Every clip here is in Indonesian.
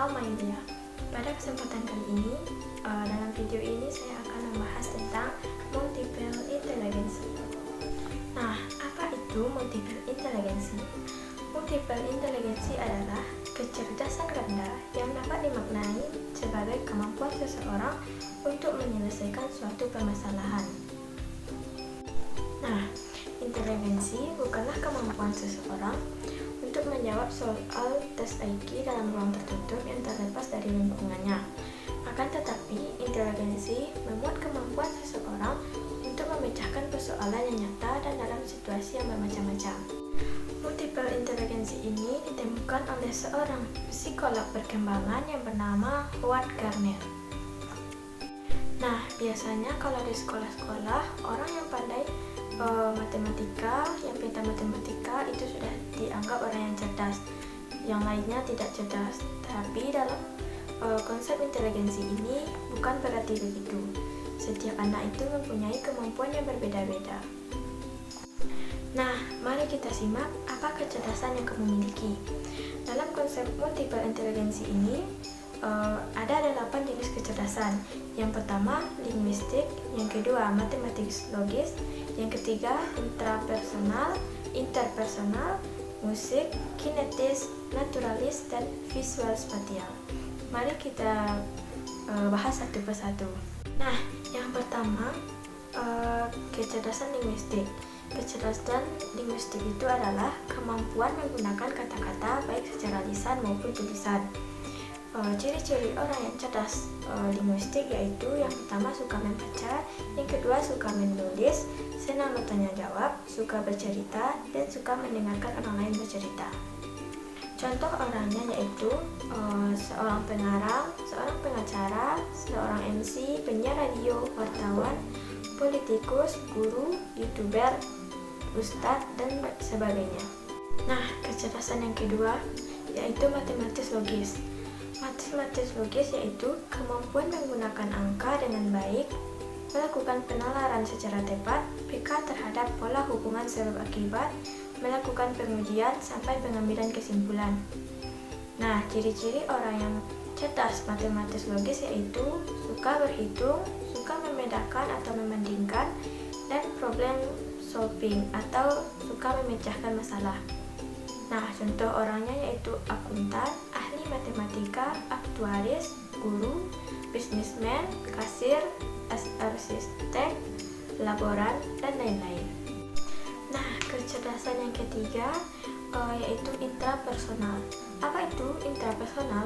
Mailia. Pada kesempatan kali ini, dalam video ini saya akan membahas tentang multiple intelligence. Nah, apa itu multiple intelligence? Multiple intelligence adalah kecerdasan rendah yang dapat dimaknai sebagai kemampuan seseorang untuk menyelesaikan suatu permasalahan. Nah, inteligensi bukanlah kemampuan seseorang untuk menjawab soal tes IQ dalam ruang tertutup yang terlepas dari lingkungannya. Akan tetapi, inteligensi memuat kemampuan seseorang untuk memecahkan persoalan yang nyata dan dalam situasi yang bermacam-macam. Multiple intelligensi ini ditemukan oleh seorang psikolog perkembangan yang bernama Howard Gardner. Nah, biasanya kalau di sekolah-sekolah, orang yang pandai matematika, yang pintar matematika itu sudah dianggap orang yang cerdas, yang lainnya tidak cerdas. Tapi dalam konsep inteligensi ini bukan berarti begitu. Setiap anak itu mempunyai kemampuan yang berbeda-beda. Nah, mari kita simak apa kecerdasan yang kamu miliki. Dalam konsep multiple intelligensi ini ada 8 jenis kecerdasan. Yang pertama, linguistik, yang kedua, matematis logis, yang ketiga, intrapersonal, interpersonal, musik, kinetis, naturalis, dan visual spatial. Mari kita bahas satu persatu. Nah, yang pertama, kecerdasan linguistik. Kecerdasan linguistik itu adalah kemampuan menggunakan kata-kata baik secara lisan maupun tulisan. Ciri-ciri orang yang cerdas linguistik yaitu yang pertama suka membaca, yang kedua suka menulis, senang bertanya jawab, suka bercerita, dan suka mendengarkan orang lain bercerita. Contoh orangnya yaitu seorang pengarang, seorang pengacara, seorang MC, penyiar radio, wartawan, politikus, guru, youtuber, ustadz, dan sebagainya. Nah, kecerdasan yang kedua yaitu matematis logis. Matematis logis yaitu kemampuan menggunakan angka dengan baik, melakukan penalaran secara tepat, peka terhadap pola hubungan sebab akibat, melakukan pengujian sampai pengambilan kesimpulan. Nah, ciri-ciri orang yang cerdas matematis logis yaitu suka berhitung, suka membedakan atau membandingkan, dan problem solving atau suka memecahkan masalah. Nah, contoh orangnya yaitu akuntan, ahli matematika, aktuaris, guru, bisnismen, kasir, arsitek, laboran, dan lain-lain. Nah, kecerdasan yang ketiga yaitu intrapersonal. Apa itu intrapersonal?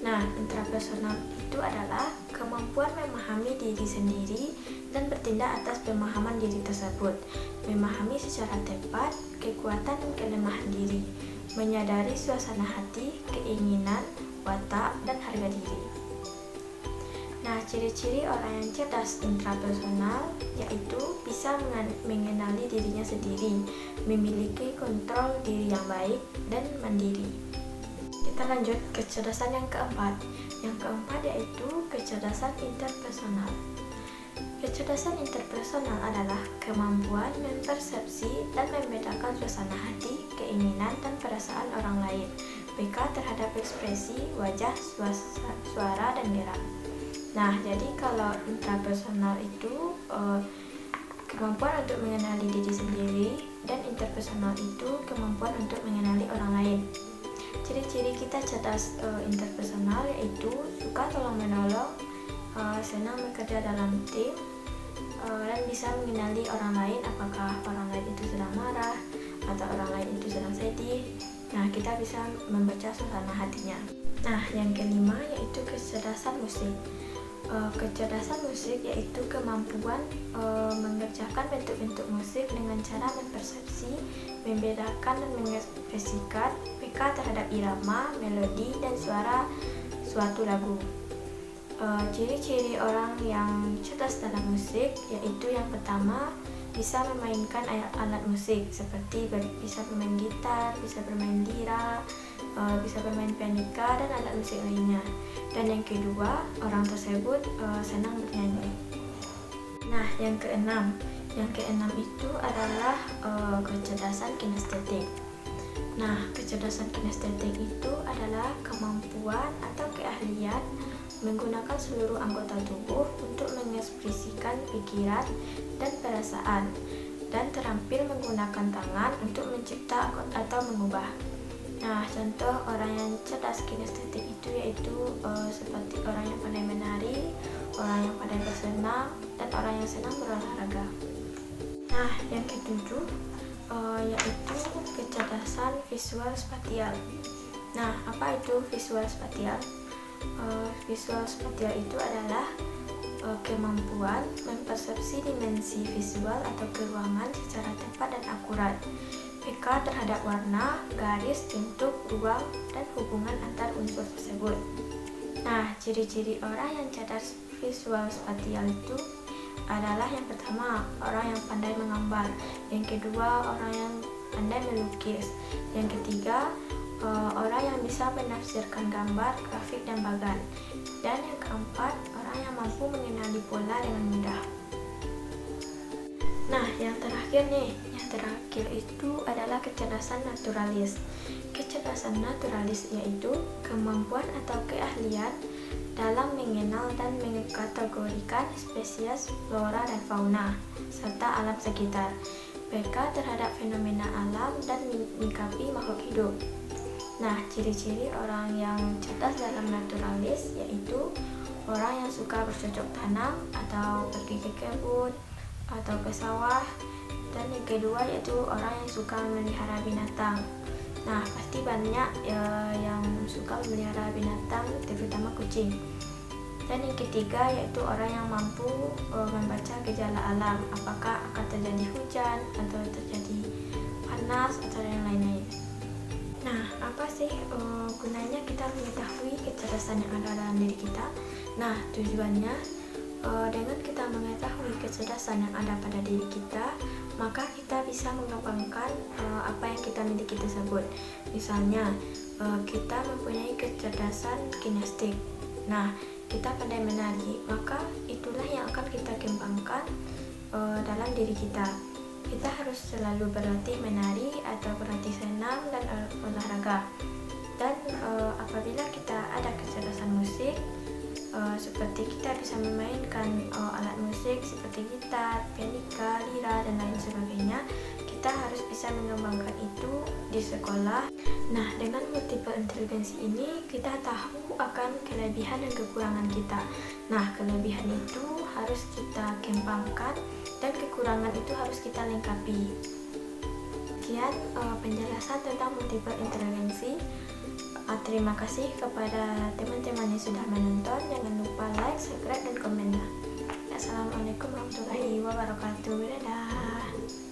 Nah, intrapersonal itu adalah kemampuan memahami diri sendiri dan bertindak atas pemahaman diri tersebut, memahami secara tepat kekuatan dan kelemahan diri, menyadari suasana hati, keinginan, watak, dan harga diri. Nah, ciri-ciri orang yang cerdas intrapersonal yaitu bisa mengenali dirinya sendiri, memiliki kontrol diri yang baik, dan mandiri. Kita lanjut ke kecerdasan yang keempat. Yang keempat yaitu kecerdasan interpersonal. Kecerdasan interpersonal adalah kemampuan mempersepsi dan membedakan suasana hati, keinginan, dan perasaan orang lain, peka terhadap ekspresi, wajah, suara, dan gerak. Nah, jadi kalau intrapersonal itu kemampuan untuk mengenali diri sendiri, dan interpersonal itu kemampuan untuk mengenali orang lain. Ciri-ciri kita cerdas interpersonal yaitu suka tolong-menolong, senang bekerja dalam tim, dan bisa mengenali orang lain apakah orang lain itu sedang marah atau orang lain itu sedang sedih. Nah, kita bisa membaca suasana hatinya. Nah, yang kelima yaitu kecerdasan musik. Kecerdasan musik yaitu kemampuan mengerjakan bentuk-bentuk musik dengan cara mempersepsi, membedakan dan mengekspresikan, peka terhadap irama, melodi, dan suara suatu lagu. Ciri-ciri orang yang cerdas dalam musik yaitu yang pertama bisa memainkan alat musik seperti bisa bermain gitar, bisa bermain lira, bisa bermain pianika, dan alat musik lainnya. Dan yang kedua, orang tersebut senang bernyanyi. Nah, yang keenam itu adalah kecerdasan kinestetik. Nah, kecerdasan kinestetik itu adalah kemampuan atau keahlian menggunakan seluruh anggota tubuh untuk mengekspresikan pikiran dan perasaan, dan terampil menggunakan tangan untuk mencipta atau mengubah. Nah, contoh orang yang cerdas kinestetik itu yaitu seperti orang yang pandai menari, orang yang pandai bersenam, dan orang yang senang berolahraga. Nah, yang ketujuh yaitu kecerdasan visual spatial. Nah, apa itu visual spatial? Visual spatial itu adalah kemampuan mempersepsi dimensi visual atau keruangan secara tepat dan akurat, peka terhadap warna, garis, bentuk, ruang, dan hubungan antar unsur tersebut. Nah, ciri-ciri orang yang cerdas visual spatial itu adalah yang pertama, orang yang pandai menggambar, yang kedua, orang yang pandai melukis, yang ketiga, orang yang bisa menafsirkan gambar, grafik, dan bagan, dan yang keempat, orang yang mampu mengenali pola dengan mudah. Nah, yang terakhir itu adalah kecerdasan naturalis. Kecerdasan naturalis yaitu kemampuan atau keahlian dalam mengenal dan mengkategorikan spesies, flora dan fauna, serta alam sekitar, peka terhadap fenomena alam dan menyikapi makhluk hidup. Nah, ciri-ciri orang yang cerdas dalam naturalis yaitu orang yang suka bercocok tanam atau pergi ke kebun atau ke sawah, dan yang kedua yaitu orang yang suka memelihara binatang. Nah, pasti banyak yang suka memelihara binatang, terutama kucing. Dan yang ketiga yaitu orang yang mampu membaca gejala alam, apakah akan terjadi hujan atau terjadi panas atau yang lain-lain. Nah, apa sih gunanya kita mengetahui kecerdasan yang ada dalam diri kita? Nah, tujuannya dengan kita mengetahui kecerdasan yang ada pada diri kita, maka kita bisa mengembangkan apa yang kita miliki tersebut. Misalnya, kita mempunyai kecerdasan kinestik. Nah, kita pandai menari, maka itulah yang akan kita kembangkan dalam diri kita. Kita harus selalu berlatih menari atau berlatih senam dan olahraga. Dan apabila kita ada kecerdasan musik, seperti kita bisa memainkan alat musik seperti gitar, pianika, lira, dan lain sebagainya, kita harus bisa mengembangkan itu di sekolah. Nah, dengan multiple intelligency ini kita tahu akan kelebihan dan kekurangan kita. Nah, kelebihan itu harus kita kembangkan dan kekurangan itu harus kita lengkapi. Sekian penjelasan tentang multiple intelligency. Terima kasih kepada teman-teman yang sudah menonton. Jangan lupa like, subscribe, dan komen. Assalamualaikum warahmatullahi wabarakatuh. Dadah.